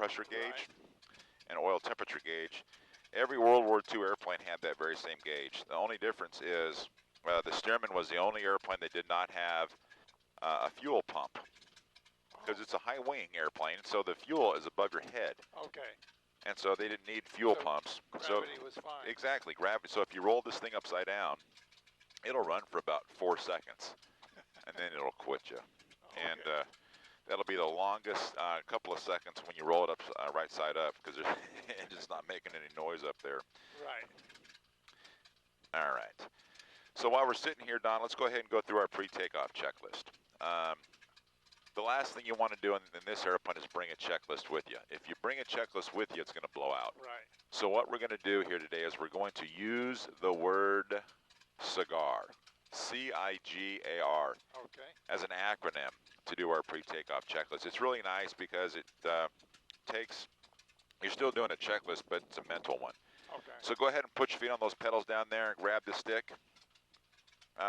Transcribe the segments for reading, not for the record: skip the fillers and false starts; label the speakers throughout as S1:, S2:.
S1: pressure gauge and oil temperature gauge. Every World War II airplane had that very same gauge. The only difference is the Stearman was the only airplane that did not have a fuel pump, because it's a high wing airplane, so the fuel is above your head.
S2: Okay.
S1: And so they didn't need fuel pumps.
S2: Gravity was fine.
S1: Exactly, gravity. So if you roll this thing upside down, it'll run for about 4 seconds, and then it'll quit you.
S2: Okay.
S1: And that'll be the longest couple of seconds when you roll it up right side up, because it's just not making any noise up there.
S2: Right.
S1: All right. So while we're sitting here, Don, let's go ahead and go through our pre-takeoff checklist. The last thing you want to do in this airplane is bring a checklist with you. If you bring a checklist with you, it's going to blow out.
S2: Right.
S1: So what we're going to do here today is we're going to use the word CIGAR, C-I-G-A-R,
S2: Okay.
S1: as an acronym to do our pre-takeoff checklist. It's really nice because it takes, you're still doing a checklist, but it's a mental one.
S2: Okay.
S1: So go ahead and put your feet on those pedals down there and grab the stick.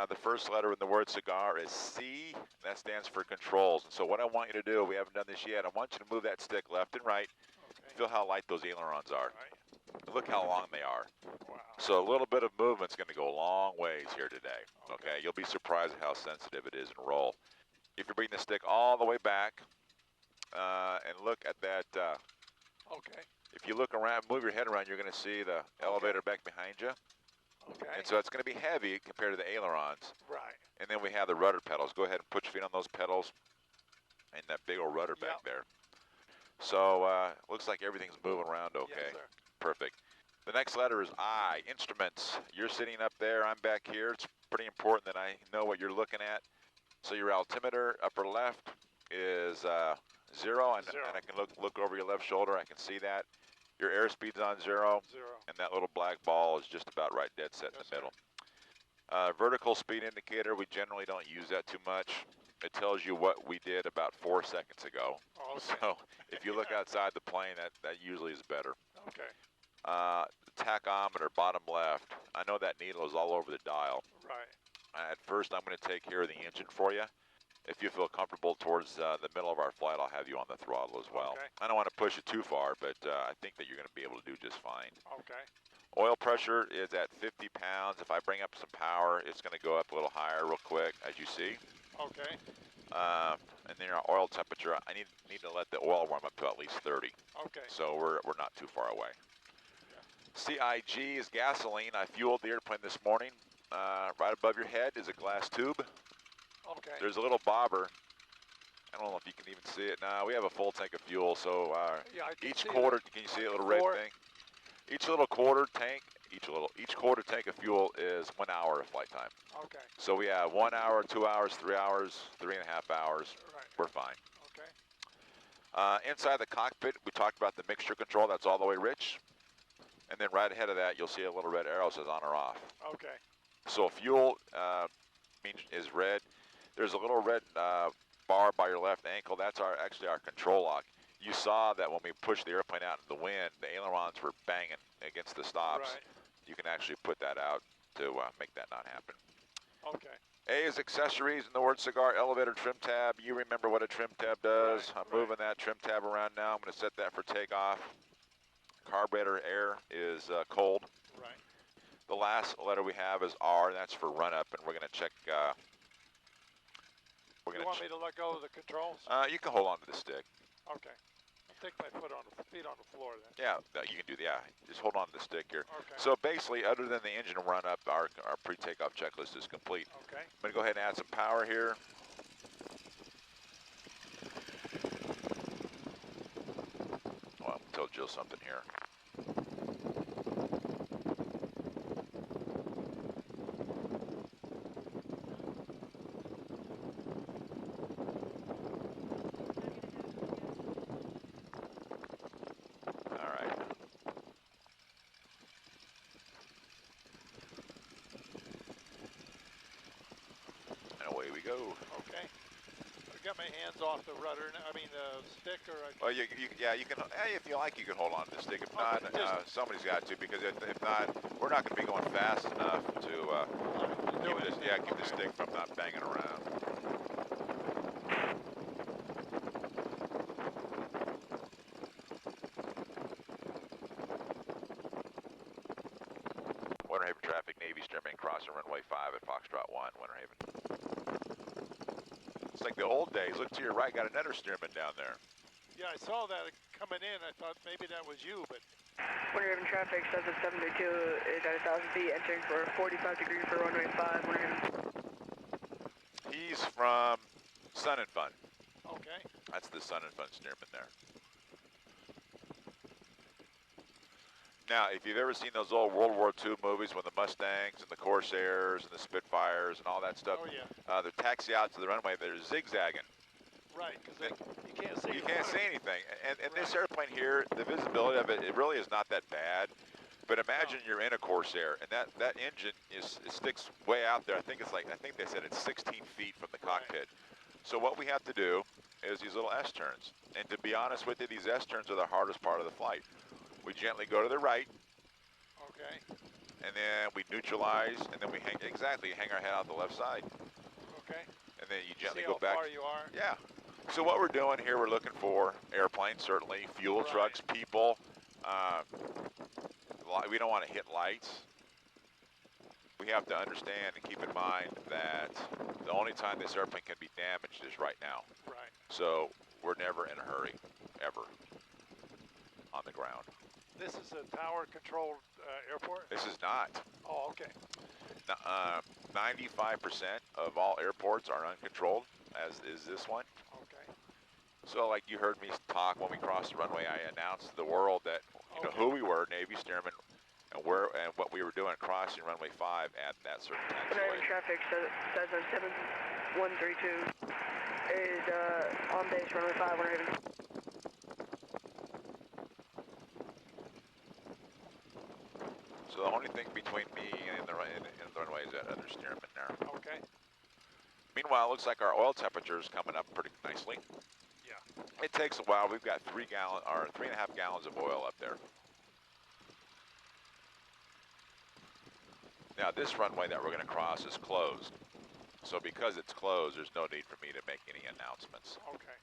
S1: The first letter in the word CIGAR is C. That stands for controls. And so what I want you to do, we haven't done this yet, I want you to move that stick left and right.
S2: Okay.
S1: Feel how light those ailerons are.
S2: Right.
S1: Look how long they are.
S2: Wow.
S1: So a little bit of movement's going to go a long ways here today. Okay. You'll be surprised at how sensitive it is in roll. If you bring the stick all the way back and look at that,
S2: Okay.
S1: if you look around, move your head around, you're going to see the elevator back behind you.
S2: Okay.
S1: And so it's going to be heavy compared to the ailerons.
S2: Right.
S1: And then we have the rudder pedals. Go ahead and put your feet on those pedals and that big old rudder back there. So looks like everything's moving around okay.
S2: Yes, sir.
S1: Perfect. The next letter is I, instruments. You're sitting up there, I'm back here. It's pretty important that I know what you're looking at. So your altimeter, upper left, is 0, and I can look over your left shoulder. I can see that. Your airspeed's on 0.
S2: 0.
S1: And that little black ball is just about right dead set in the middle. Vertical speed indicator, we generally don't use that too much. It tells you what we did about 4 seconds ago.
S2: Okay.
S1: So if you look outside the plane, that usually is better.
S2: Okay.
S1: Tachometer, bottom left. I know that needle is all over the dial.
S2: Right.
S1: At first, I'm going to take care of the engine for you. If you feel comfortable towards the middle of our flight, I'll have you on the throttle as well.
S2: Okay.
S1: I don't want to push it too far, but I think that you're going to be able to do just fine.
S2: Okay.
S1: Oil pressure is at 50 pounds. If I bring up some power, it's going to go up a little higher real quick, as you see.
S2: Okay.
S1: And then our oil temperature, I need to let the oil warm up to at least 30.
S2: Okay.
S1: So we're not too far away. CIG is gasoline. I fueled the airplane this morning. Right above your head is a glass tube.
S2: Okay.
S1: There's a little bobber. I don't know if you can even see it now. We have a full tank of fuel, so each quarter, can you see a little red thing? Each little quarter tank, each quarter tank of fuel is 1 hour of flight time.
S2: Okay.
S1: So we have 1 hour, 2 hours, 3 hours, 3.5 hours.
S2: Right.
S1: We're fine.
S2: Okay.
S1: Inside the cockpit, we talked about the mixture control. That's all the way rich. And then right ahead of that, you'll see a little red arrow that says on or off.
S2: Okay.
S1: So fuel is red. There's a little red bar by your left ankle. That's actually our control lock. You saw that when we pushed the airplane out in the wind, the ailerons were banging against the stops.
S2: Right.
S1: You can actually put that out to make that not happen.
S2: Okay.
S1: A is accessories, and the word CIGAR, elevator trim tab. You remember what a trim tab does.
S2: Right,
S1: I'm moving that trim tab around now. I'm going to set that for takeoff. Carburetor air is cold.
S2: Right.
S1: The last letter we have is R, and that's for run up, and we're going to check.
S2: You want me to let go of the controls?
S1: You can hold on to the stick.
S2: Okay. I'll take my feet on the floor then.
S1: Yeah, you can do that. Yeah, just hold on to the stick here.
S2: Okay.
S1: So basically, other than the engine run up, our pre-takeoff checklist is complete.
S2: Okay.
S1: I'm going to go ahead and add some power here. Well, I'll tell Jill something here. Go.
S2: Okay. I got my hands off the rudder. I mean the stick, or
S1: well, you can. If you like, you can hold on to the stick. If not, somebody's got to, because if not, we're not going to be going fast enough to keep the stick from not banging around. traffic, Navy Stearman crossing runway 5 at Foxtrot 1, Winter Haven. It's like the old days. Look to your right, got another Stearman down there.
S2: Yeah, I saw that coming in. I thought maybe that was you, but...
S3: Winter Haven traffic, 732 is at 1,000 feet, entering for 45 degrees for runway 5, Winter Haven.
S1: He's from Sun and Fun.
S2: Okay.
S1: That's the Sun and Fun Stearman there. Now, if you've ever seen those old World War II movies when the Mustangs and the Corsairs and the Spitfires and all that stuff,
S2: Oh, yeah.
S1: they taxi out to the runway, they're zigzagging.
S2: Right, because you can't see.
S1: You can't see anything. And this airplane here, the visibility of it, it really is not that bad. But imagine you're in a Corsair, and that engine it sticks way out there. I think they said it's 16 feet from the cockpit. So what we have to do is these little S-turns. And to be honest with you, these S-turns are the hardest part of the flight. We gently go to the right.
S2: Okay.
S1: And then we neutralize, and then we hang our head out the left side.
S2: Okay.
S1: And then you gently
S2: see
S1: go back.
S2: how far you are?
S1: Yeah. So what we're doing here, we're looking for airplanes, certainly, fuel trucks, people. We don't want to hit lights. We have to understand and keep in mind that the only time this airplane can be damaged is right now.
S2: Right.
S1: So we're never in a hurry, ever, on the ground.
S2: This is a tower-controlled airport?
S1: This is not.
S2: Oh, okay.
S1: 95% of all airports are uncontrolled, as is this one.
S2: Okay.
S1: So like you heard me talk when we crossed the runway, I announced to the world that, you know, who we were, Navy Stearman, and what we were doing crossing runway 5 at that certain taxiway.
S3: Traffic, 7132 is on base, runway 5, Winter Haven.
S1: So the only thing between me and the runway is that other Stearman there.
S2: Okay.
S1: Meanwhile, it looks like our oil temperature is coming up pretty nicely.
S2: Yeah.
S1: It takes a while. We've got 3.5 gallons of oil up there. Now this runway that we're going to cross is closed. So because it's closed, there's no need for me to make any announcements.
S2: Okay.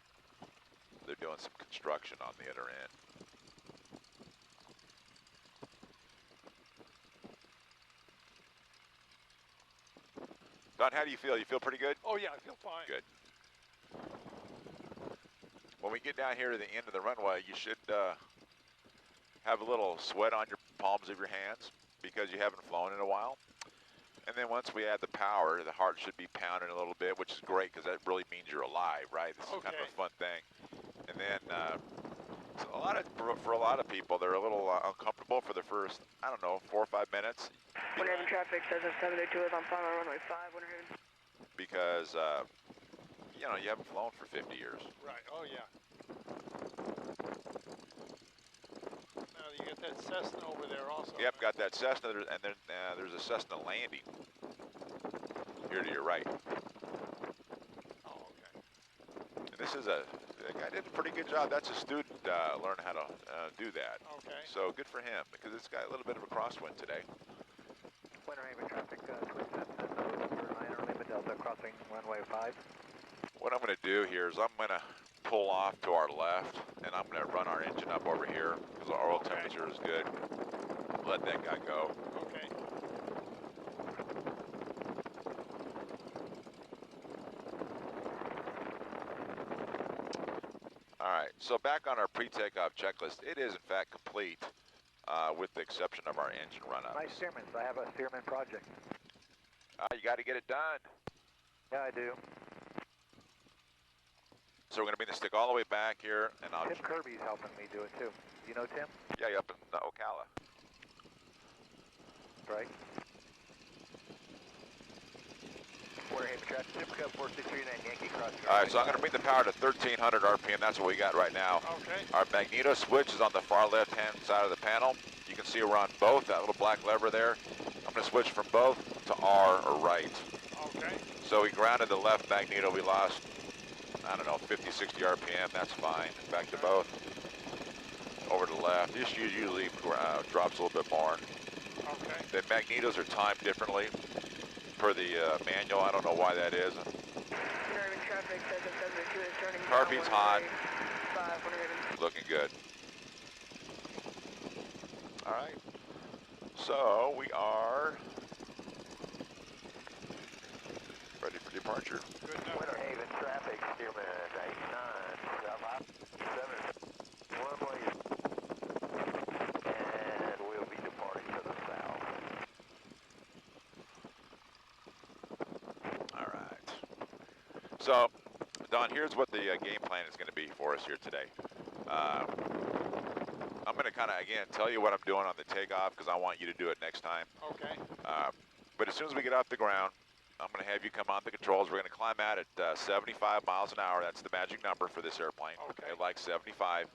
S1: They're doing some construction on the other end. Don, how do you feel? You feel pretty good?
S2: Oh, yeah, I feel fine.
S1: Good. When we get down here to the end of the runway, you should have a little sweat on your palms of your hands because you haven't flown in a while. And then once we add the power, the heart should be pounding a little bit, which is great because that really means you're alive, right? This is kind of a fun thing. And then for a lot of people, they're a little uncomfortable for the first, I don't know, 4 or 5 minutes.
S3: Winter Haven traffic, 732 is on final runway 5, Winter Haven.
S1: Because, you know, you haven't flown for 50 years.
S2: Right, oh yeah. Now you got that Cessna over there also.
S1: Yep, got that Cessna, and then there's a Cessna landing here to your right.
S2: Oh, okay.
S1: And this is the guy did a pretty good job. That's a student learning how to do that.
S2: Okay.
S1: So good for him because it's got a little bit of a crosswind today.
S4: Winter Haven traffic, Twin Cessna, November 9 Lima Delta, crossing runway 5.
S1: What I'm going to do here is I'm going to pull off to our left, and I'm going to run our engine up over here because our oil temperature is good. Let that guy go.
S2: Okay.
S1: All right, so back on our pre-takeoff checklist, it is in fact complete with the exception of our engine run-up.
S4: Nice Stearmans. I have a Stearman project.
S1: You got to get it done.
S4: Yeah, I do.
S1: So we're going to bring the stick all the way back here, and I'll...
S4: Tim Kirby's helping me do it too. You know Tim?
S1: Yeah, up in Ocala.
S4: Right. Winter Haven traffic, Simcoe 4639 Yankee crossing.
S1: All right, so I'm going to bring the power to 1300 RPM. That's what we got right now.
S2: Okay.
S1: Our magneto switch is on the far left-hand side of the panel. You can see we're on both, that little black lever there. I'm going to switch from both to R or right.
S2: Okay.
S1: So we grounded the left magneto. We lost, I don't know, 50, 60 RPM. That's fine. Back to both. Over to the left. This usually drops a little bit more.
S2: Okay.
S1: The magnetos are timed differently per the manual. I don't know why that is.
S3: Traffic, 772 is turning.
S1: Carpeet's hot.
S3: 5, Winter Haven.
S1: Looking good. All right. So we are departure.
S2: Good enough.
S4: Winter Haven traffic, steerman 89, south 7, runway, and we'll be departing to the south.
S1: All right. So, Don, here's what the game plan is going to be for us here today. I'm going to kind of, again, tell you what I'm doing on the takeoff because I want you to do it next time.
S2: Okay.
S1: But as soon as we get off the ground, I'm going to have you come on the controls. We're going to climb out at 75 miles an hour. That's the magic number for this airplane.
S2: Okay.
S1: It likes 75.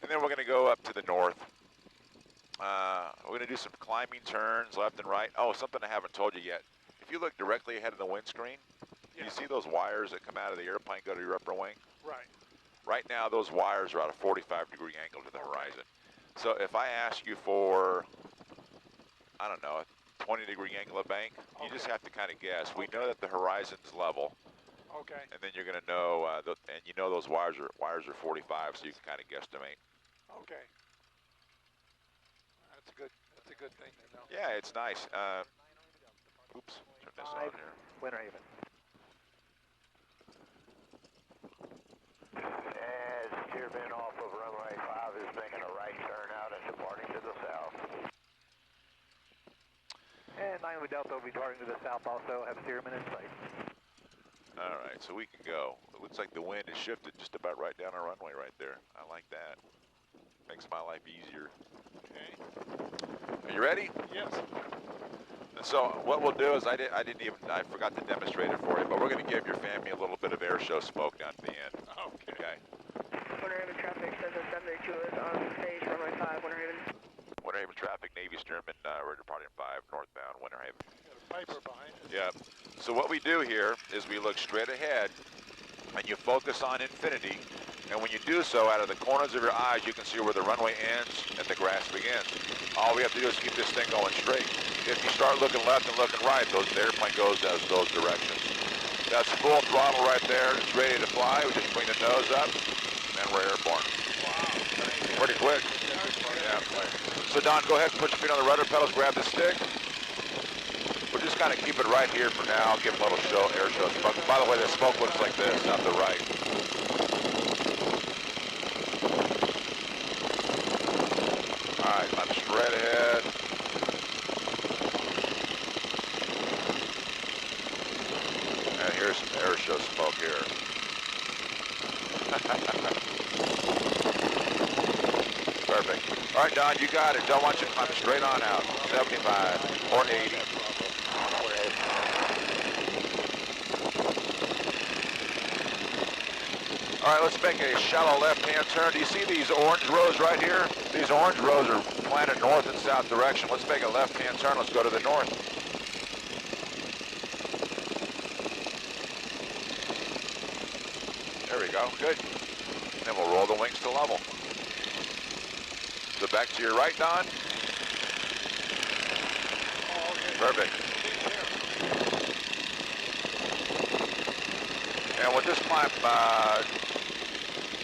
S1: And then we're going to go up to the north. We're going to do some climbing turns left and right. Oh, something I haven't told you yet. If you look directly ahead of the windscreen,
S2: Yeah.
S1: you see those wires that come out of the airplane go to your upper wing?
S2: Right.
S1: Right now, those wires are at a 45-degree angle to the horizon. So if I ask you for, I don't know, a 20-degree angle of bank, you just have to kind of guess. We know that the horizon's level,
S2: Okay.
S1: and then you're going to know, and you know those wires are 45, so you can kind of guesstimate.
S2: Okay. That's a good thing to know.
S1: Yeah, it's nice. Oops, turn this on here.
S4: Winter Haven. As steerman off of runway 5 is making a right turn out and departing to the south. And 9 Delta will be departing to the south also, have steerman in sight.
S1: All right, so we can go. It looks like the wind has shifted just about right down our runway right there. I like that. Makes my life easier.
S2: Okay.
S1: Are you ready?
S2: Yes.
S1: So what we'll do is I forgot to demonstrate it for you, but we're going to give your family a little bit of air show smoke down to the end.
S2: Okay.
S1: Okay.
S3: Winter Haven traffic says that 782 is on stage, runway 5, Winter Haven.
S1: Winter Haven traffic, Navy Stearman, we're departing 5 northbound, Winter Haven.
S2: Got a Piper behind us.
S1: Yeah. So what we do here is we look straight ahead, and you focus on infinity, and when you do so, out of the corners of your eyes, you can see where the runway ends and the grass begins. All we have to do is keep this thing going straight. If you start looking left and looking right, the airplane goes those directions. That's full throttle right there. It's ready to fly. We just bring the nose up, and we're airborne.
S2: Wow.
S1: Pretty quick. Yeah. So Don, go ahead and put your feet on the rudder pedals, grab the stick. We'll just kind of keep it right here for now. Give them a little air show smoke. By the way, the smoke looks like this, out the right. All right, I'm straight ahead. And here's some air show smoke here. Perfect. All right, Don, you got it. Don't want you to climb straight on out. 75 or 80. All right, let's make a shallow left-hand turn. Do you see these orange rows right here? These orange rows are planted north and south direction. Let's make a left-hand turn. Let's go to the north. There we go. Good. Then we'll roll the wings to level. So back to your right, Don.
S2: Oh, okay.
S1: Perfect. And we'll just climb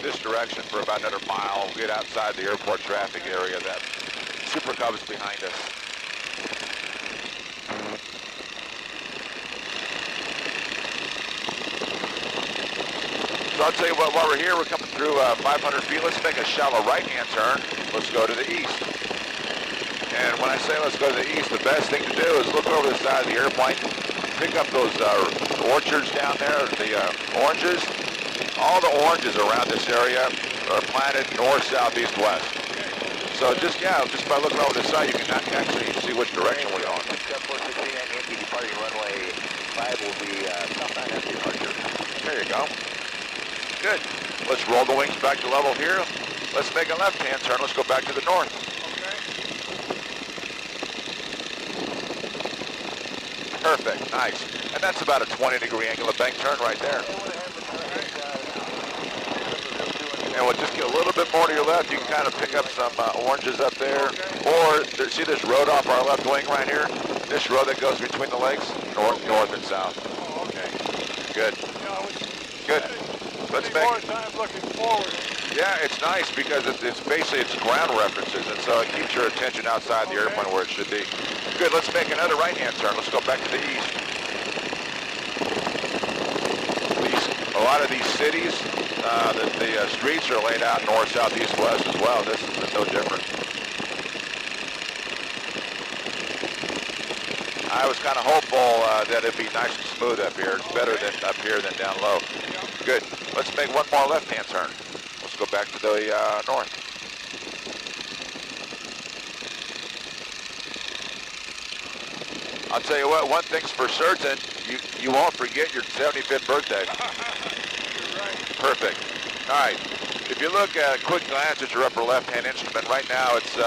S1: this direction for about another mile. We'll get outside the airport traffic area. That Super Cub's behind us. So I'll tell you what, while we're here, we're coming through 500 feet. Let's make a shallow right-hand turn. Let's go to the east. And when I say let's go to the east, the best thing to do is look over the side of the airplane, pick up those orchards down there, the oranges. All the oranges around this area are planted north, south, east, west. So just by looking over the side, you can actually see which direction we're going.
S4: Yankee departing runway 5 will be southbound after departure.
S1: There you go. Good. Let's roll the wings back to level here. Let's make a left-hand turn. Let's go back to the north. Perfect. Nice. And that's about a 20-degree angle of bank turn right there. And we'll just get a little bit more to your left. You can kind of pick up some oranges up there. Or, see this road off our left wing right here? This road that goes between the lakes? North and south.
S2: Oh, okay.
S1: Good. Good. Let's make
S2: more time looking forward.
S1: Yeah, it's nice because it's basically ground references, and so it keeps your attention outside the airplane where it should be. Good, let's make another right-hand turn. Let's go back to the east. a lot of these cities, the streets are laid out north, south, east, west as well. This is no different. I was kind of hopeful that it'd be nice and smooth up here. It's better than up here than down low. Good. Let's make one more left-hand turn. Let's go back to the north. I'll tell you what, one thing's for certain, you won't forget your 75th birthday.
S2: You're right.
S1: Perfect. All right. If you look at a quick glance at your upper left-hand instrument, right now it's,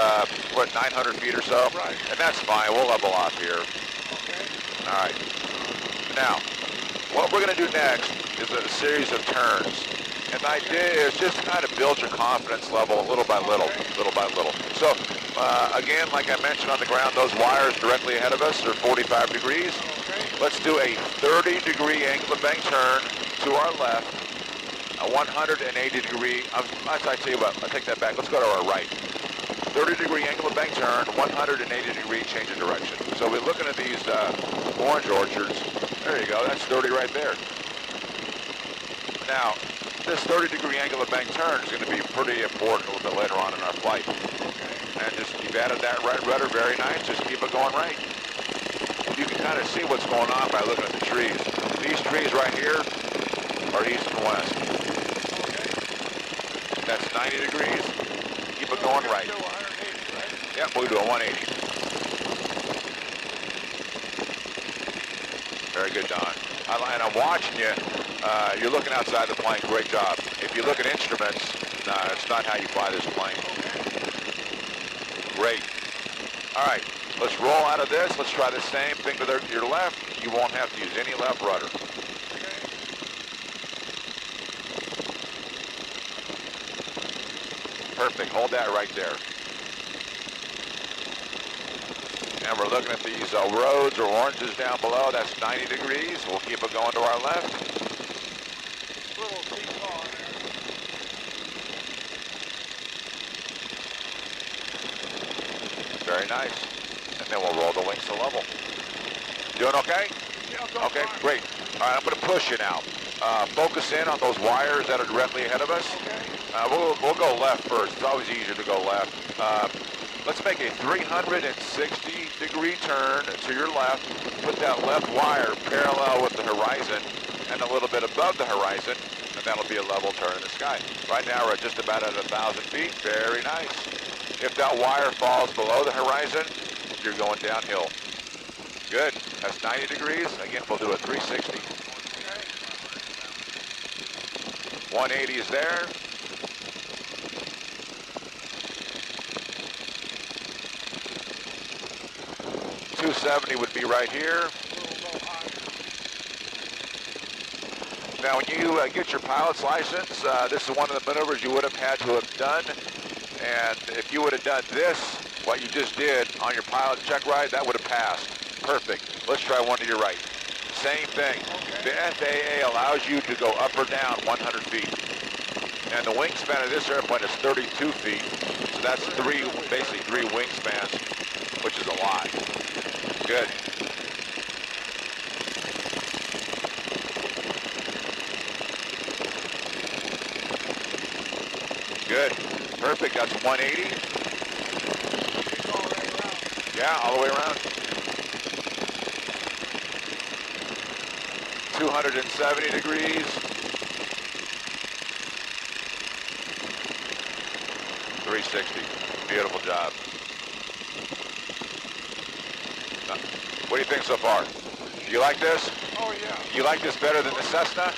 S1: what, 900 feet or so?
S2: Right.
S1: And that's fine. We'll level off here.
S2: Okay.
S1: All right. Now, what we're going to do next is a series of turns. And the idea is just to kind of build your confidence level little by little, little by little. So, again, like I mentioned on the ground, those wires directly ahead of us are 45 degrees.
S2: Okay.
S1: Let's do a 30-degree angle of bank turn to our left, a 180-degree, I tell you what, I'll take that back. Let's go to our right. 30-degree angle of bank turn, 180-degree change of direction. So we're looking at these orange orchards. There you go, that's 30 right there. Now, this 30-degree angle of bank turn is going to be pretty important a little bit later on in our flight. And just keep added that right rudder, very nice. Just keep it going right. You can kind of see what's going on by looking at the trees. These trees right here are east and west. That's 90 degrees. Keep it going right.
S2: Go 180, right?
S1: Yep, we'll do a 180. Very good, Don. And I'm watching you. You're looking outside the plane. Great job. If you look at instruments, it's not how you fly this plane. Great. All right, let's roll out of this. Let's try the same thing to your left. You won't have to use any left rudder. Perfect. Hold that right there. And we're looking at these roads or oranges down below. That's 90 degrees. We'll keep it going to our left.
S2: Little seesaw there.
S1: Very nice. And then we'll roll the wings to level. Doing okay?
S2: Yeah,
S1: okay, great. All right, I'm going to push you now. Focus in on those wires that are directly ahead of us.
S2: Okay.
S1: We'll go left first. It's always easier to go left. Let's make a 360-degree turn to your left. Put that left wire parallel with the horizon and a little bit above the horizon, and that'll be a level turn in the sky. Right now, we're at just about at 1,000 feet. Very nice. If that wire falls below the horizon, you're going downhill. Good. That's 90 degrees. Again, we'll do a 360. 180 is there. .270 would be right here. Now, when you get your pilot's license, this is one of the maneuvers you would have had to have done. And if you would have done this, what you just did on your pilot's check ride, that would have passed. Perfect. Let's try one to your right. Same thing. The FAA allows you to go up or down 100 feet. And the wingspan of this airplane is 32 feet. So that's basically three wingspans, which is a lot. Good. Good. Perfect. That's 180. Yeah, all the way around. 270 degrees. 360. Beautiful job. What do you think so far? You like this?
S2: Oh, yeah.
S1: You like this better than the Cessna?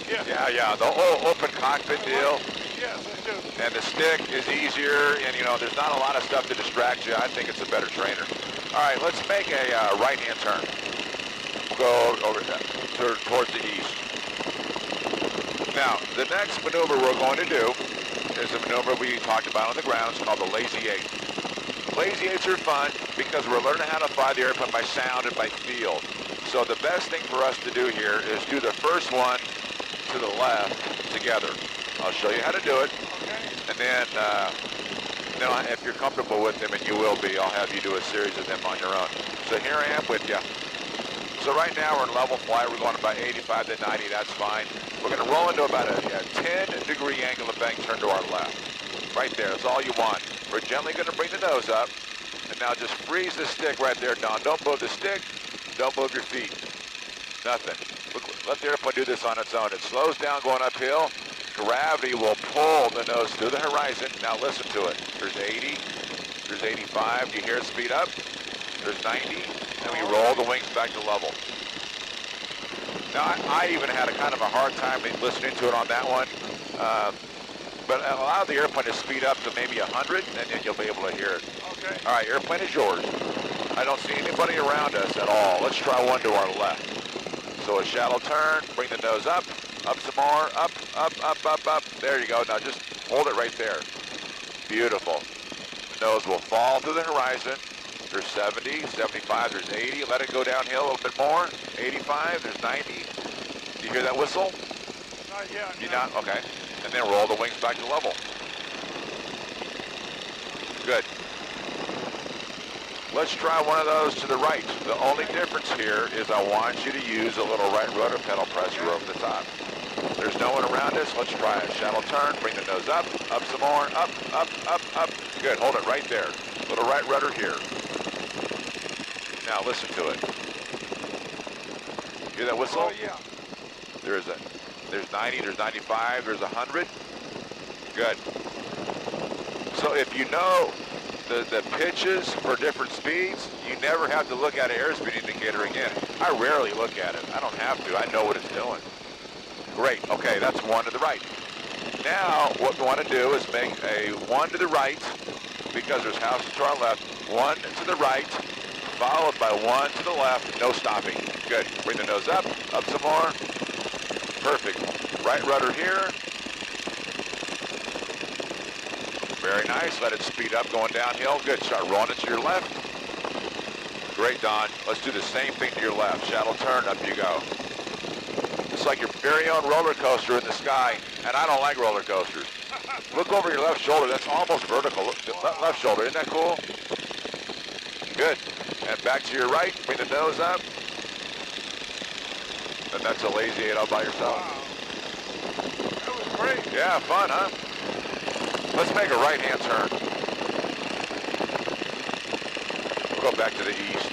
S2: Yeah.
S1: Yeah. The whole open cockpit deal.
S2: Yes, I do.
S1: And the stick is easier, and there's not a lot of stuff to distract you. I think it's a better trainer. All right, let's make a right-hand turn. We'll go over towards the east. Now, the next maneuver we're going to do is a maneuver we talked about on the ground. It's called the Lazy 8. Lazy 8s are fun because we're learning how to fly the airplane by sound and by feel. So the best thing for us to do here is do the first one to the left together. I'll show you how to do it, and then if you're comfortable with them, and you will be, I'll have you do a series of them on your own. So here I am with you. So right now we're in level flight. We're going about 85 to 90. That's fine. We're going to roll into about a 10-degree angle of bank turn to our left. Right there. That's all you want. We're gently going to bring the nose up. And now just freeze the stick right there, Don. Don't move the stick. Don't move your feet. Nothing. Look, let the airplane do this on its own. It slows down going uphill. Gravity will pull the nose through the horizon. Now listen to it. There's 80. There's 85. Do you hear it speed up? There's 90. And we roll the wings back to level. Now, I even had a kind of a hard time listening to it on that one. But allow the airplane to speed up to maybe 100, and then you'll be able to hear it.
S2: Okay.
S1: All right, airplane is yours. I don't see anybody around us at all. Let's try one to our left. So a shallow turn, bring the nose up some more, up. There you go. Now just hold it right there. Beautiful. The nose will fall through the horizon. There's 70, 75, there's 80. Let it go downhill a little bit more. 85, there's 90. Do you hear that whistle?
S2: Not yet.
S1: You not? Okay. And then roll the wings back to level. Good. Let's try one of those to the right. The only difference here is I want you to use a little right rudder pedal pressure over the top. There's no one around us. Let's try a shallow turn. Bring the nose up some more, up. Good. Hold it right there. Little right rudder here. Now listen to it. Hear that whistle?
S2: Oh, yeah.
S1: There's 90, there's 95, there's 100. Good. So if you know the pitches for different speeds, you never have to look at an airspeed indicator again. I rarely look at it. I don't have to. I know what it's doing. Great. Okay, that's one to the right. Now, what we want to do is make a one to the right, because there's houses to our left. One to the right, followed by one to the left. No stopping. Good. Bring the nose up some more. Perfect. Right rudder here. Very nice. Let it speed up going downhill. Good. Start rolling it to your left. Great, Don. Let's do the same thing to your left. Shallow turn. Up you go. It's like your very own roller coaster in the sky, and I don't like roller coasters. Look over your left shoulder. That's almost vertical. Look, left shoulder. Isn't that cool? Good. And back to your right. Bring the nose up. And that's a lazy 8 all by yourself.
S2: Wow. That was great.
S1: Yeah, fun, huh? Let's make a right-hand turn. We'll go back to the east.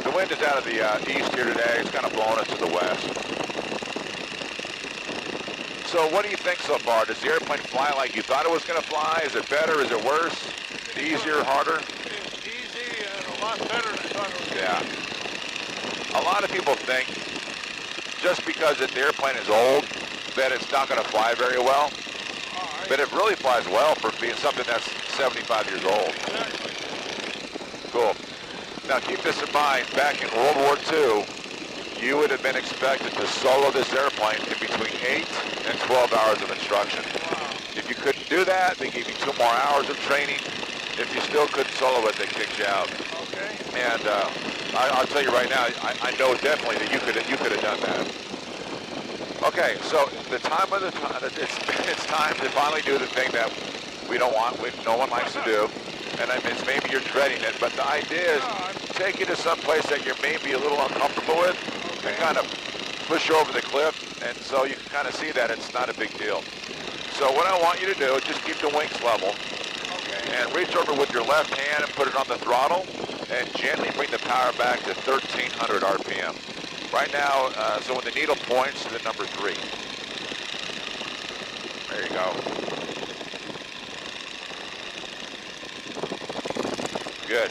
S1: The wind is out of the east here today. It's kind of blowing us to the west. So what do you think so far? Does the airplane fly like you thought it was going to fly? Is it better? Is it worse? Easier? Harder?
S2: It's easy and a lot better than I thought it was.
S1: Yeah. A lot of people think just because the airplane is old that it's not going to fly very well. But it really flies well for being something that's 75 years old.
S2: Exactly.
S1: Cool. Now keep this in mind, back in World War II, you would have been expected to solo this airplane in between 8 and 12 hours of instruction.
S2: Wow.
S1: If you couldn't do that, they gave you 2 more hours of training. If you still couldn't solo it, they kicked you out.
S2: Okay.
S1: And I'll tell you right now, I know definitely that you could have done that. Okay, so it's time to finally do the thing that we don't want, no one likes to do. And I mean, it's maybe you're dreading it, but the idea is take you to some place that you're maybe a little uncomfortable with and kind of push you over the cliff, and so you can kind of see that it's not a big deal. So what I want you to do is just keep the wings level and reach over with your left hand and put it on the throttle and gently bring the power back to 1,300 RPM. Right now, so when the needle points to the number 3. There you go. Good.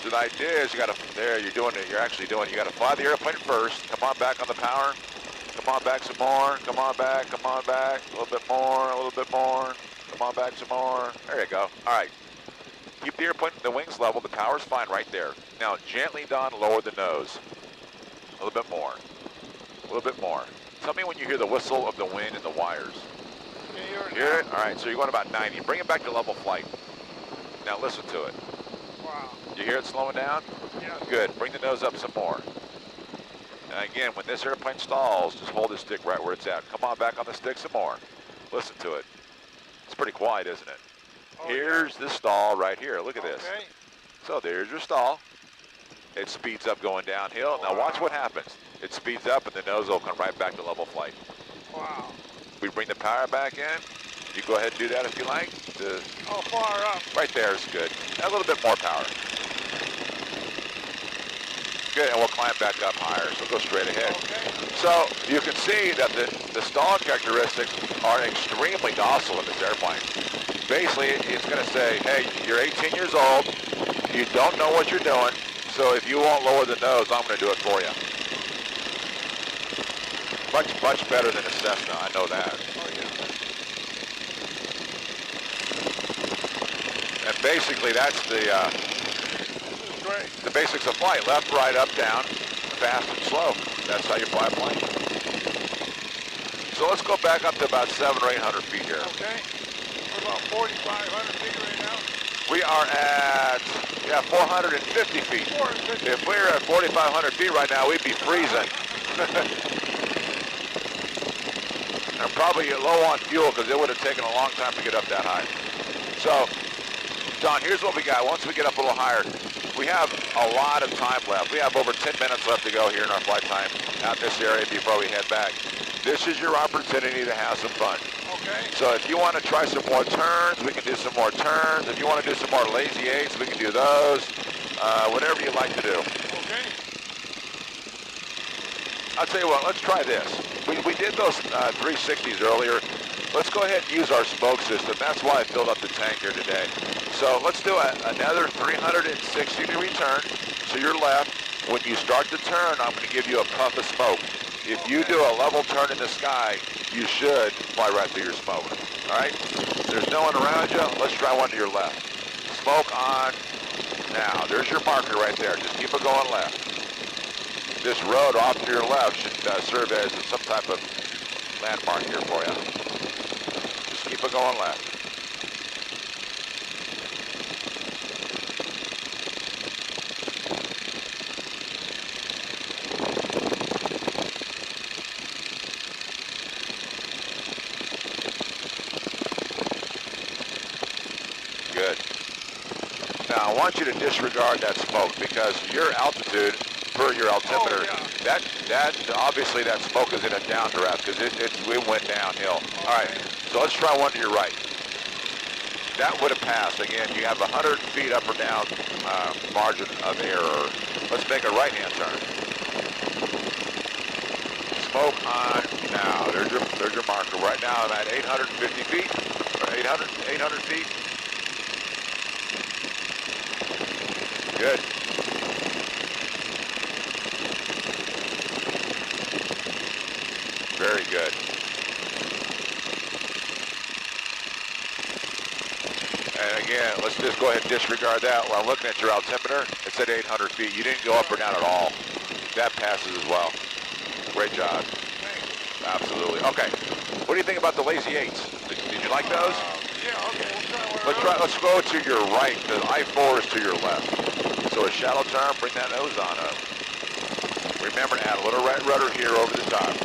S1: So the idea is you got to, there, you're doing it, you're actually doing it. You got to fly the airplane first. Come on back on the power. Come on back some more. Come on back, a little bit more, a little bit more. Come on back some more. There you go. All right. Keep the airplane, the wings level. The power's fine right there. Now gently, Don, lower the nose. A little bit more. A little bit more. Tell me when you hear the whistle of the wind in the wires. Hear it? All right, so you're going about 90. Bring it back to level flight. Now listen to it.
S2: Wow.
S1: You hear it slowing down?
S2: Yeah.
S1: Good. Bring the nose up some more. And again, when this airplane stalls, just hold the stick right where it's at. Come on back on the stick some more. Listen to it. It's pretty quiet, isn't it?
S2: Oh,
S1: Here's the stall right here. Look at this.
S2: Okay.
S1: So there's your stall. it speeds up going downhill. Now watch what happens. It speeds up and the nose will come right back to level flight.
S2: Wow.
S1: We bring the power back in. You go ahead and do that if you like.
S2: How far up?
S1: Right there is good. A little bit more power. Good, and we'll climb back up higher, so go straight ahead.
S2: Okay.
S1: So you can see that the stall characteristics are extremely docile in this airplane. Basically, it's going to say, hey, you're 18 years old, you don't know what you're doing, so if you won't lower the nose, I'm going to do it for you. Much, much better than a Cessna, I know that.
S2: Oh, yeah.
S1: And basically, that's
S2: This is great.
S1: the basics of flight. Left, right, up, down, fast and slow. That's how you fly a plane. So let's go back up to about 700 or 800 feet here.
S2: Okay. We're about 4,500 feet right now.
S1: We are at, 450 feet.
S2: 450.
S1: If we were at 4,500 feet right now, we'd be freezing. And probably low on fuel because it would have taken a long time to get up that high. So, Don, here's what we got. Once we get up a little higher, we have a lot of time left. We have over 10 minutes left to go here in our flight time out in this area before we head back. This is your opportunity to have some fun.
S2: Okay.
S1: So if you want to try some more turns, we can do some more turns. If you want to do some more lazy eights, we can do those. Whatever you like to do.
S2: Okay.
S1: I'll tell you what, let's try this. We did those 360s earlier. Let's go ahead and use our smoke system. That's why I filled up the tank here today. So let's do another 360-degree turn to your left. When you start to turn, I'm going to give you a puff of smoke. If you do a level turn in the sky, you should fly right through your smoke. All right? There's no one around you. Let's try one to your left. Smoke on. Now, there's your marker right there. Just keep it going left. This road off to your left should serve as some type of landmark here for you. Just keep it going left. Good. Now I want you to disregard that smoke because your altitude per your altimeter, that obviously that smoke is in a downdraft because we went downhill. All right, so let's try one to your right. That would have passed. Again, you have 100 feet up or down margin of error. Let's make a right-hand turn. Smoke on now. There's your marker. Right now I'm at 850 feet, or 800 feet. Good. Very good. And again, let's just go ahead and disregard that. While I'm looking at your altimeter, it's at 800 feet. You didn't go up or down at all. That passes as well. Great job. Absolutely. Okay. What do you think about the lazy eights? Did you like those?
S2: Yeah, okay. We'll try one.
S1: Let's go to your right. The I-4 is to your left. So a shallow turn, bring that nose on up. Remember to add a little right rudder here over the top.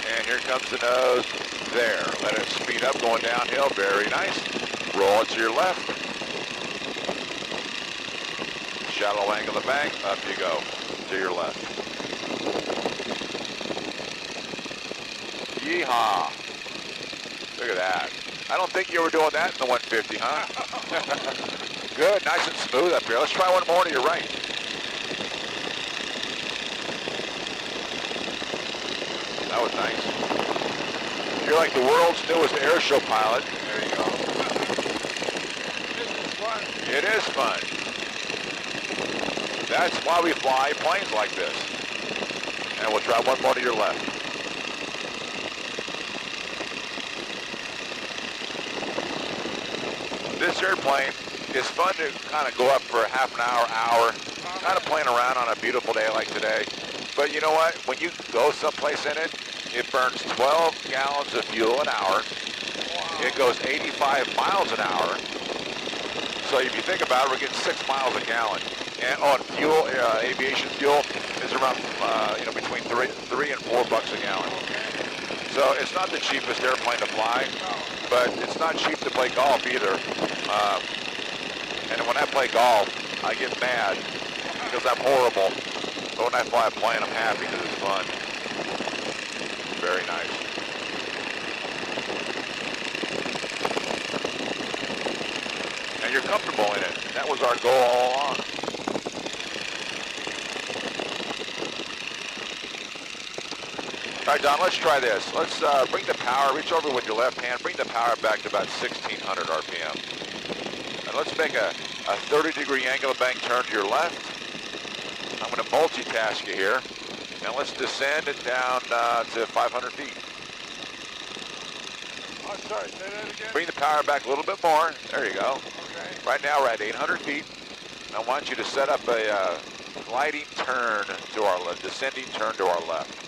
S1: And here comes the nose. There. Let it speed up going downhill. Very nice. Roll it to your left. Shallow angle the bank. Up you go. To your left. Yeehaw. Look at that. I don't think you were doing that in the 150, huh? Good. Nice and smooth up here. Let's try one more to your right. That was nice. You're like the world's newest air show pilot.
S2: There you go. This is fun.
S1: It is fun. That's why we fly planes like this. And we'll try one more to your left. This airplane is fun to kind of go up for a half an hour, kind of playing around on a beautiful day like today. But you know what? When you go someplace in it, it burns 12 gallons of fuel an hour. Wow. It goes 85 miles an hour. So if you think about it, we're getting 6 miles a gallon. And on fuel, aviation fuel is around, between $3 and $4 a gallon. So it's not the cheapest airplane to fly, but it's not cheap to play golf either. And when I play golf, I get mad because I'm horrible. But when I fly a plane, I'm happy because it's fun. Very nice. And you're comfortable in it. That was our goal all along. All right, Don, let's try this. Let's bring the power, reach over with your left hand, bring the power back to about 1,600 RPM. And let's make a 30-degree angle of bank turn to your left. I'm going to multitask you here. And let's descend it down to 500 feet.
S2: Oh, sorry, say that again?
S1: Bring the power back a little bit more. There you go.
S2: Okay.
S1: Right now we're at 800 feet. I want you to set up a gliding turn to our left, descending turn to our left.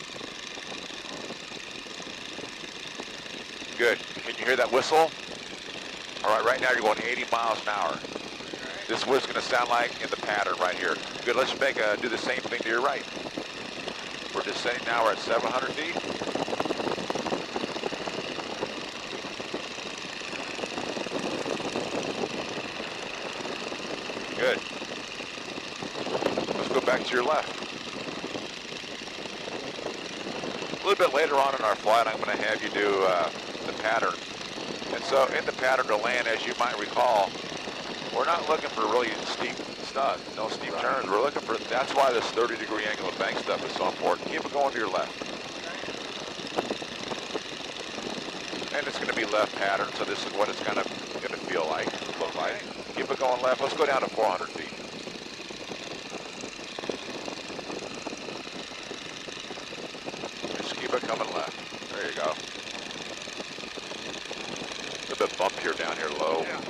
S1: Good. Can you hear that whistle? All right, right now you're going 80 miles an hour. This is what it's going to sound like in the pattern right here. Good, let's do the same thing to your right. We're descending now, we're at 700 feet. Good. Let's go back to your left. A little bit later on in our flight, I'm going to have you do the pattern. And so in the pattern to land, as you might recall, we're not looking for really steep stuff, no steep turns. We're looking for, that's why this 30-degree angle of bank stuff is so important. Keep it going to your left. And it's going to be left pattern, so this is what it's kind of going to feel like, look like. Keep it going left. Let's go down to 400 feet. Just keep it coming left. There you go. A little bit bump here down here low.
S2: Yeah.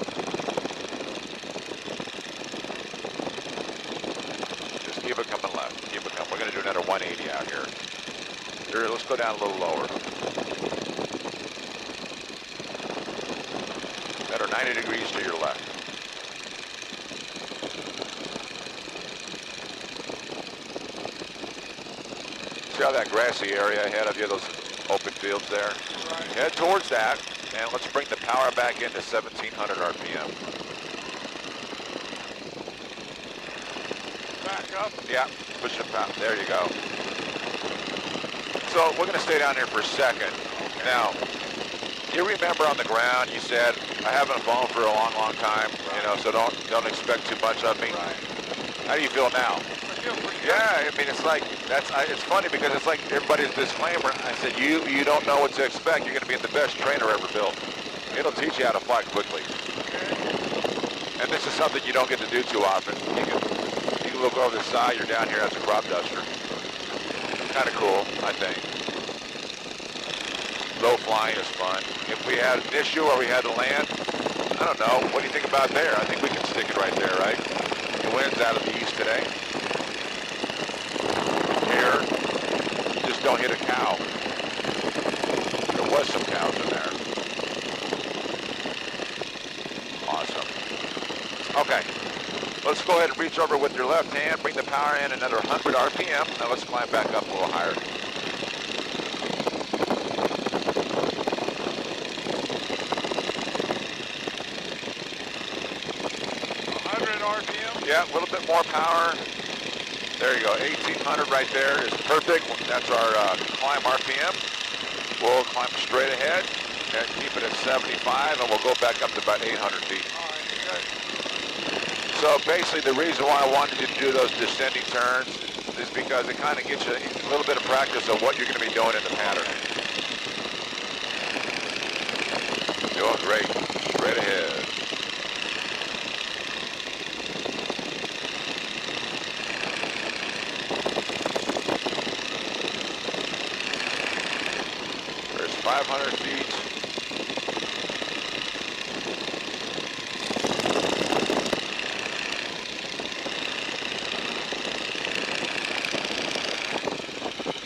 S1: Just keep it coming left. Keep it coming. We're going to do another 180 out here. Here, let's go down a little lower. Another 90 degrees to your left. See how that grassy area ahead of you, those open fields there?
S2: Right.
S1: Head towards that, and let's bring the power back into 1,700 RPM.
S2: Back up.
S1: Yeah, push it back. There you go. So we're going to stay down here for a second.
S2: Okay.
S1: Now, you remember on the ground you said, I haven't flown for a long, long time, you know, so don't expect too much of me.
S2: Right.
S1: How do you feel now?
S2: I feel pretty good.
S1: Yeah, I mean, it's like, it's funny because it's like everybody's disclaimer. I said, you don't know what to expect. You're going to be the best trainer ever built. It'll teach you how to fly quickly.
S2: Okay.
S1: And this is something you don't get to do too often. You can look over the side, you're down here as a crop duster. Kind of cool, I think. Low flying is fun. If we had an issue where we had to land, I don't know, what do you think about there? I think we can stick it right there, right? The wind's out of the east today. Here, just don't hit a cow. There was some cows in there. Awesome. Okay, let's go ahead and reach over with your left hand, bring the power in another 100 RPM. Now let's climb back up a little higher.
S2: 100 RPM.
S1: Yeah, a little bit more power. There you go, 1,800 right there is perfect. That's our climb RPM. We'll climb straight ahead and keep it at 75, and we'll go back up to about 800 feet.
S2: All right, good.
S1: So basically the reason why I wanted you to do those descending turns is because it kind of gets you a little bit of practice of what you're going to be doing in the pattern. Doing great, straight ahead. There's 500 feet.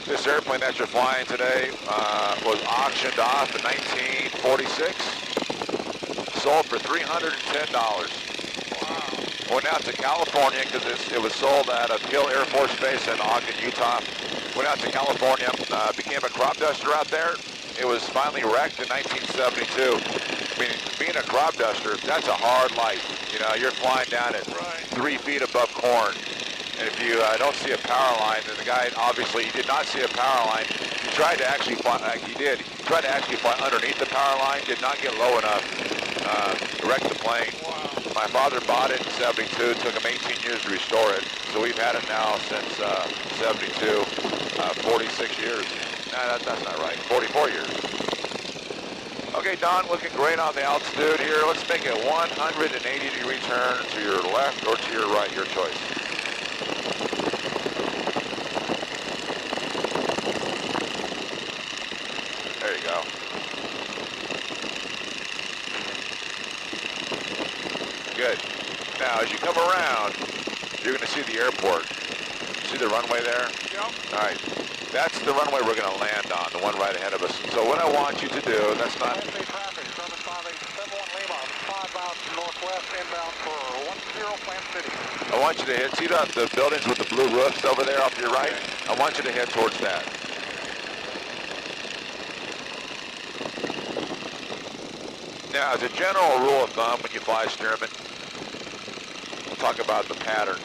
S1: This airplane that you're flying today was auctioned off in 1946. Sold for $310.
S2: Wow.
S1: Went out to California because it was sold at a Hill Air Force Base in Ogden, Utah. Went out to California, became a crop duster out there. It was finally wrecked in 1972. mean, being a crop duster, that's a hard light. You know, you're flying down at 3 feet above corn. And if you don't see a power line, then the guy obviously he did not see a power line. He tried to actually fly, he tried to actually fly underneath the power line, did not get low enough to wreck the plane.
S2: Wow.
S1: My father bought it in 72, took him 18 years to restore it. So we've had it now since 72, 46 years. Nah, that's not right, 44 years. Okay, Don, looking great on the altitude here. Let's make a 180-degree turn to your left or to your right, your choice. There you go. Good. Now, as you come around, you're going to see the airport. See the runway there?
S2: Yep.
S1: All right. That's the runway we're going to land on, the one right ahead of us. So what I want you to do, that's not...
S4: traffic, 75871 Lima, 5 miles northwest, inbound for 10 Plant City.
S1: I want you to hit, see the buildings with the blue roofs over there off to your right? I want you to head towards that. Now, as a general rule of thumb, when you fly Stearman, we'll talk about the pattern.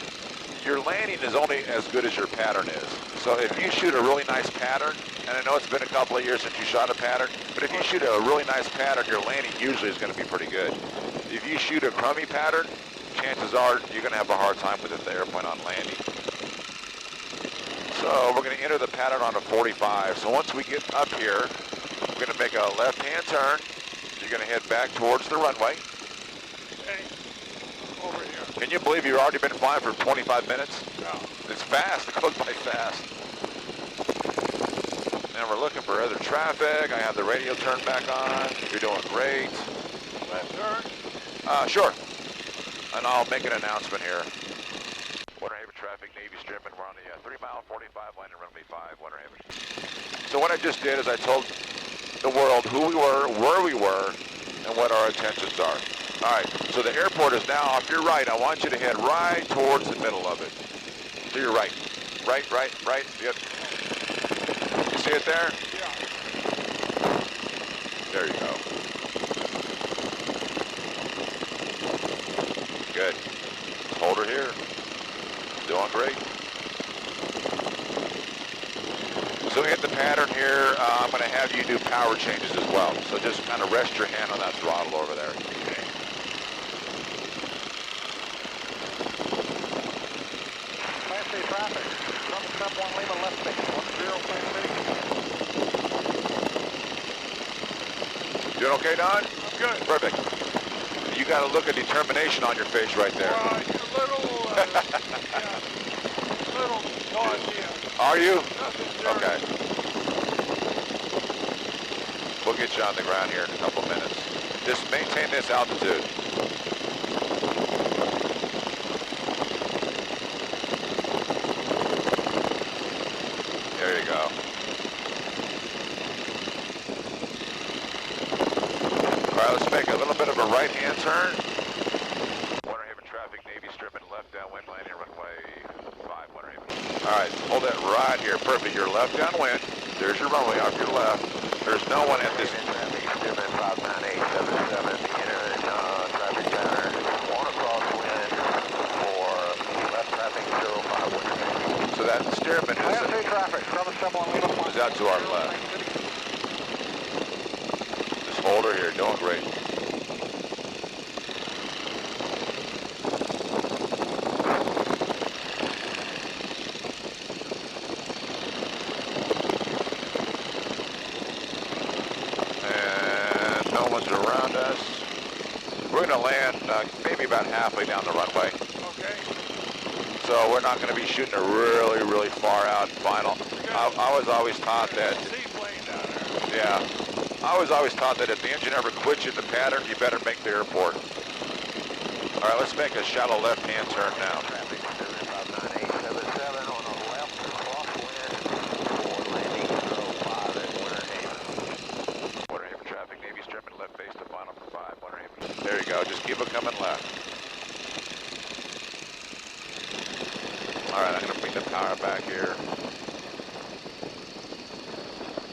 S1: Your landing is only as good as your pattern is. So if you shoot a really nice pattern, and I know it's been a couple of years since you shot a pattern, but if you shoot a really nice pattern, your landing usually is going to be pretty good. If you shoot a crummy pattern, chances are you're going to have a hard time with the airplane on landing. So we're going to enter the pattern on a 45. So once we get up here, we're going to make a left-hand turn. You're going to head back towards the runway.
S2: Okay. Over here.
S1: Can you believe you've already been flying for 25 minutes?
S2: No.
S1: It's fast. It goes by fast. And we're looking for other traffic. I have the radio turned back on. You're doing great.
S2: Left turn.
S1: Sure. And I'll make an announcement here. Winter Haven traffic, Navy Stearman. We're on the 3-mile 45 landing runway 5, Winter Haven. So what I just did is I told the world who we were, where we were, and what our intentions are. All right, so the airport is now off your right. I want you to head right towards the middle of it. To your right. Right. Yep. You see it there?
S2: Yeah.
S1: There you go. Good. Hold her here. Doing great. So we hit the pattern here. I'm going to have you do power changes as well. So just kind of rest your hand on that throttle over there. Okay.
S4: Class A traffic, 771 Lima left base, 10 Plant City.
S1: Doing okay, Don?
S2: I'm good.
S1: Perfect. You got a look of determination on your face right there.
S2: Well, a little, yeah, little nausea.
S1: Are you?
S2: Nothing serious.
S1: Okay. We'll get you on the ground here in a couple minutes. Just maintain this altitude. There you go. All right, let's make a little bit of a right-hand turn. Winter Haven traffic, Navy Stearman, left downwind landing runway 5, Winter Haven. All right, hold that right here. Perfect. Your left downwind. There's your runway off your left. There's no one at this.
S4: Traffic, Stearman 59877, enter traffic pattern, one across wind for left traffic 05 Winter.
S1: So that Stearman
S4: Class A traffic, 771 Lima.
S1: is out to our left. Just hold her here. Doing great. Around us. We're going to land maybe about halfway down the runway.
S2: Okay.
S1: So we're not going to be shooting a really, really far out final. I was always taught that.
S2: Seaplane down there.
S1: Yeah. I was always taught that if the engine ever quits you in the pattern, you better make the airport. All right, let's make a shallow left-hand turn now.
S4: Traffic, Stearman 59877 on the left, crosswind for landing 05 at Winter Haven.
S1: Winter Haven traffic, Navy Stearman, left base to final for 5, Winter Haven. There you go, just keep it coming left. All right, I'm going to bring the power back here.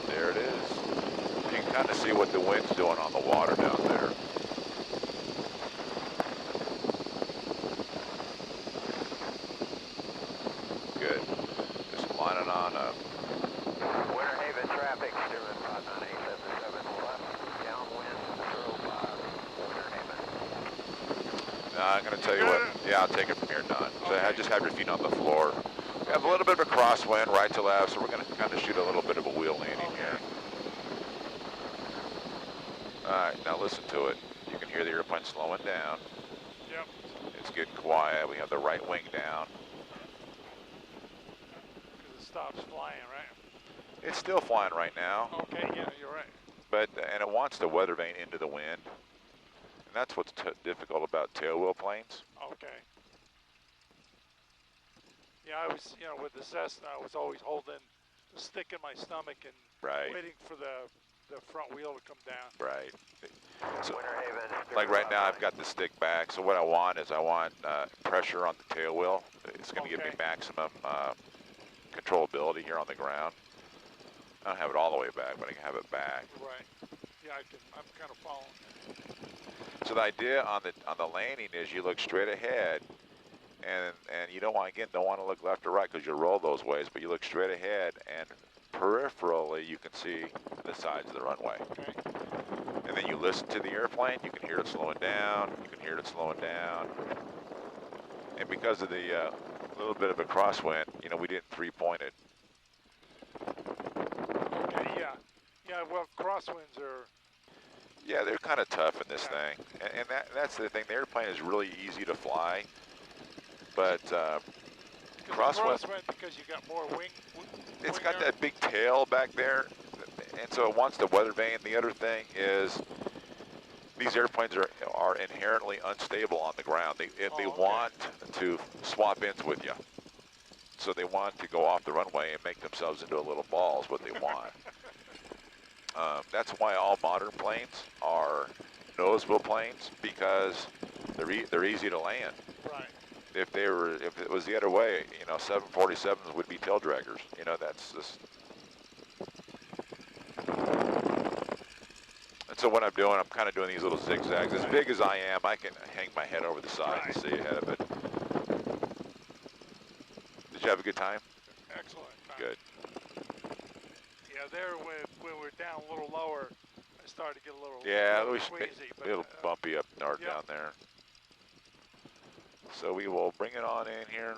S1: There it is. You can kind of see what the wind's doing on the water down there. I'm going to tell you
S2: got
S1: what.
S2: it?
S1: Yeah, I'll take it from here, Don. So
S2: Okay.
S1: just have your feet on the floor. We have a little bit of a crosswind, right to left, so we're going to kind of shoot a little bit of a wheel landing
S2: Okay.
S1: here. All right, now listen to it. You can hear the airplane slowing down.
S2: Yep.
S1: It's getting quiet. We have the right wing down.
S2: Because it stops flying, right?
S1: It's still flying right now,
S2: Okay, yeah, you're right.
S1: and it wants to weather vane into the wind. And that's what's difficult about tailwheel planes.
S2: Okay. Yeah, I was, with the Cessna, I was always holding the stick in my stomach and
S1: Right.
S2: waiting for the front wheel to come down.
S1: Right. So,
S4: Winter Haven.
S1: like right now, I've got the stick back. So what I want is pressure on the tail wheel. It's going to give me
S2: Okay.
S1: maximum controllability here on the ground. I don't have it all the way back, but I can have it back.
S2: Right. Yeah, I'm kind of following.
S1: So the idea on the landing is you look straight ahead, and you don't want to look left or right because you'll roll those ways, but you look straight ahead, and peripherally you can see the sides of the runway.
S2: Okay.
S1: And then you listen to the airplane, you can hear it slowing down, you can hear it slowing down. And because of the little bit of a crosswind, we didn't three-point it.
S2: Okay, yeah. Yeah, well, crosswinds are...
S1: Yeah, they're kind of tough in this thing. And that's the thing, the airplane is really easy to fly, but crosswind,
S2: because you got more wing...
S1: it's got that big tail back there, and so it wants to weather vane. The other thing is these airplanes are inherently unstable on the ground. They want to swap ends with you. So they want to go off the runway and make themselves into a little ball is what they want. That's why all modern planes are nosewheel planes, because they're easy to land.
S2: Right.
S1: If it was the other way, 747s would be tail draggers. That's just. And so what I'm doing, I'm kind of doing these little zigzags. As big as I am, I can hang my head over the side and see ahead of it. Did you have a good time?
S2: Excellent.
S1: Good.
S2: Yeah, there when we're down a little lower, I started to get a little squeezy.
S1: A little bumpy up north down there. So we will bring it on in here.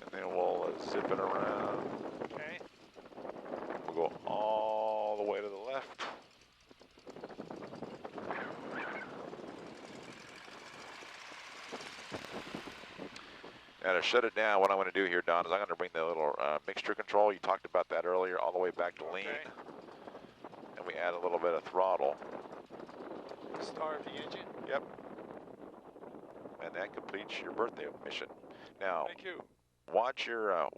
S1: And then we'll zip it around.
S2: Okay.
S1: We'll go all the way to the left. Now to shut it down, what I'm going to do here, Don, is I'm going to bring the little mixture control. You talked about that earlier, all the way back to lean. And we add a little bit of throttle.
S2: Start the engine.
S1: Yep. And that completes your birthday mission. Now,
S2: Thank you.
S1: watch your